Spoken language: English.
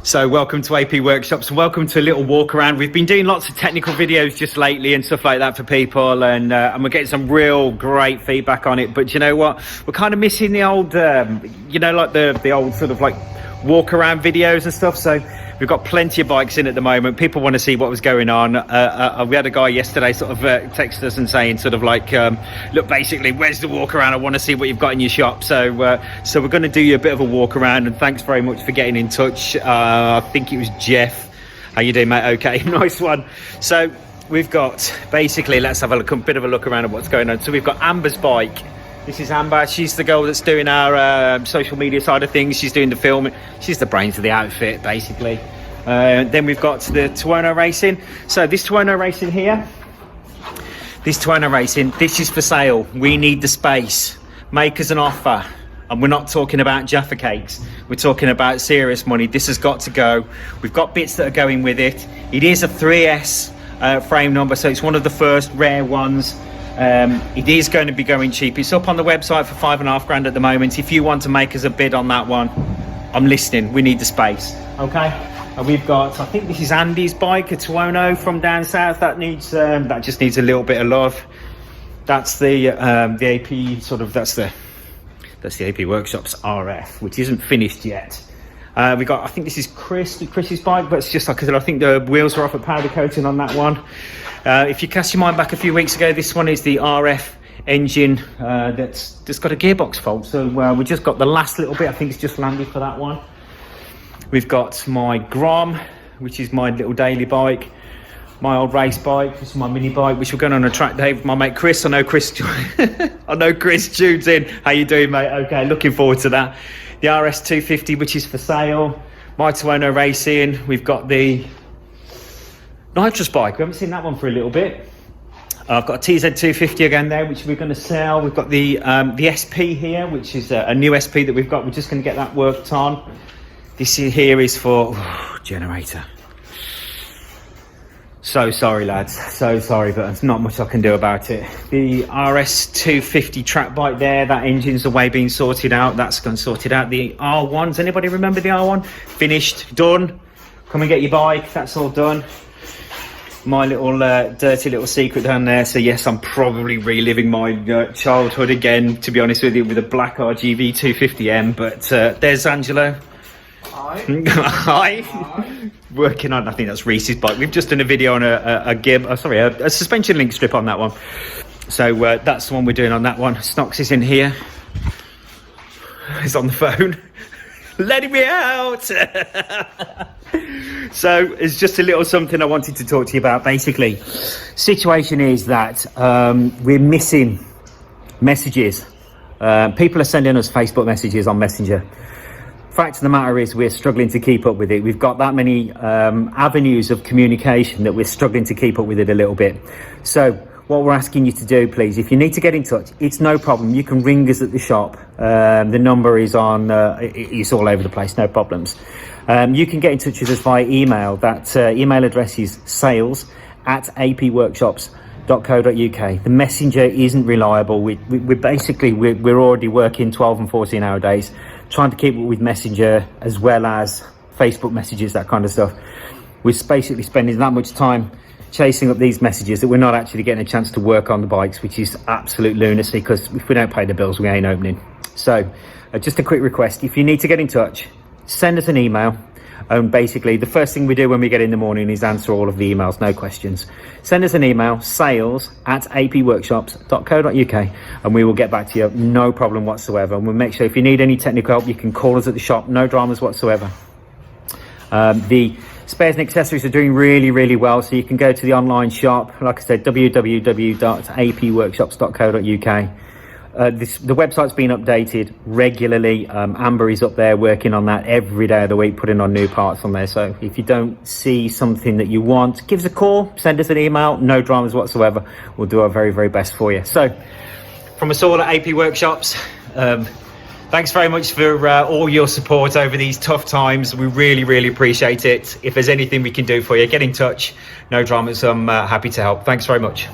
So welcome to AP Workshops, welcome to a little walk around. We've been doing lots of technical videos just lately and stuff like that for people, and we're getting some real great feedback on it. But you know what, we're kind of missing the old like the old sort of like walk around videos and stuff. So we've got plenty of bikes in at the moment. People want to see what was going on. We had a guy yesterday sort of text us and saying sort of like, look, basically, where's the walk around? I want to see what you've got in your shop. So we're going to do you a bit of a walk around, and thanks very much for getting in touch. I think it was Jeff. How you doing, mate? Okay, nice one. So we've got, basically, let's have a bit of a look around at what's going on. So we've got Amber's bike. This is Amber. She's the girl that's doing our social media side of things. She's doing the filming. She's the brains of the outfit, basically. Then we've got the Tuono Racing. So this Tuono Racing here, this is for sale. We need the space. Make us an offer. And we're not talking about Jaffa cakes. We're talking about serious money. This has got to go. We've got bits that are going with it. It is a 3S frame number, so it's one of the first rare ones. It is going to be going cheap. It's up on the website for $5,500 at the moment. If you want to make us a bid on that one, I'm listening. We need the space. Okay. And we've got, I think this is Andy's bike, a Tuono from down south. That needs, that just needs a little bit of love. That's the AP sort of, that's the AP Workshops RF, which isn't finished yet. We got, I think this is Chris's bike, but it's just like I said, I think the wheels are off at powder coating on that one. If you cast your mind back a few weeks ago, this one is the RF engine that's just got a gearbox fault. So we just got the last little bit. I think it's just landed for that one. We've got my Grom, which is my little daily bike. My old race bike, which is my mini bike, which we're going on a track day with my mate Chris. I know Chris tunes in. How you doing, mate? Okay, looking forward to that. The RS 250, which is for sale. My Tuono Racing. We've got the nitrous bike. We haven't seen that one for a little bit. I've got a TZ 250 again there, which we're going to sell. We've got the SP here, which is a new SP that we've got. We're just going to get that worked on. This here is for generator. So sorry, lads. So sorry, but there's not much I can do about it. The RS 250 track bike there, that engine's away being sorted out. That's gone sorted out. The R1s, anybody remember the R1? Finished, done. Come and get your bike. That's all done. My little dirty little secret down there. So yes, I'm probably reliving my childhood again, to be honest with you, with a black RGV 250M. But there's Angelo. Hi. Hi. Working on, I think that's Reese's bike. We've just done a video on a suspension link strip on that one. So that's the one we're doing on that one. Snox is in here. He's on the phone. Letting me out. So it's just a little something I wanted to talk to you about. Basically, situation is that we're missing messages. People are sending us Facebook messages on Messenger. Fact of the matter is we're struggling to keep up with it. We've got that many avenues of communication that we're struggling to keep up with it a little bit. So what we're asking you to do, please, if you need to get in touch, it's no problem. You can ring us at the shop. The number is on, it's all over the place, no problems. You can get in touch with us via email. That email address is sales@apworkshops.co.uk. The messenger isn't reliable. We're already working 12 and 14 hour days, trying to keep up with Messenger as well as Facebook messages, that kind of stuff. We're basically spending that much time chasing up these messages that we're not actually getting a chance to work on the bikes, which is absolute lunacy, because if we don't pay the bills, we ain't opening. So just a quick request, if you need to get in touch, send us an email. And basically the first thing we do when we get in the morning is answer all of the emails, no questions. Send us an email, sales@apworkshops.co.uk, and we will get back to you, no problem whatsoever. And we'll make sure if you need any technical help, you can call us at the shop, no dramas whatsoever. The spares and accessories are doing really, really well, so you can go to the online shop, like I said, www.apworkshops.co.uk. The website's been updated regularly. Amber is up there working on that every day of the week, putting on new parts on there. So if you don't see something that you want, give us a call, send us an email, no dramas whatsoever. We'll do our very, very best for you. So from us all at AP Workshops, thanks very much for all your support over these tough times. We really, really appreciate it. If there's anything we can do for you, get in touch. No dramas. I'm happy to help. Thanks very much.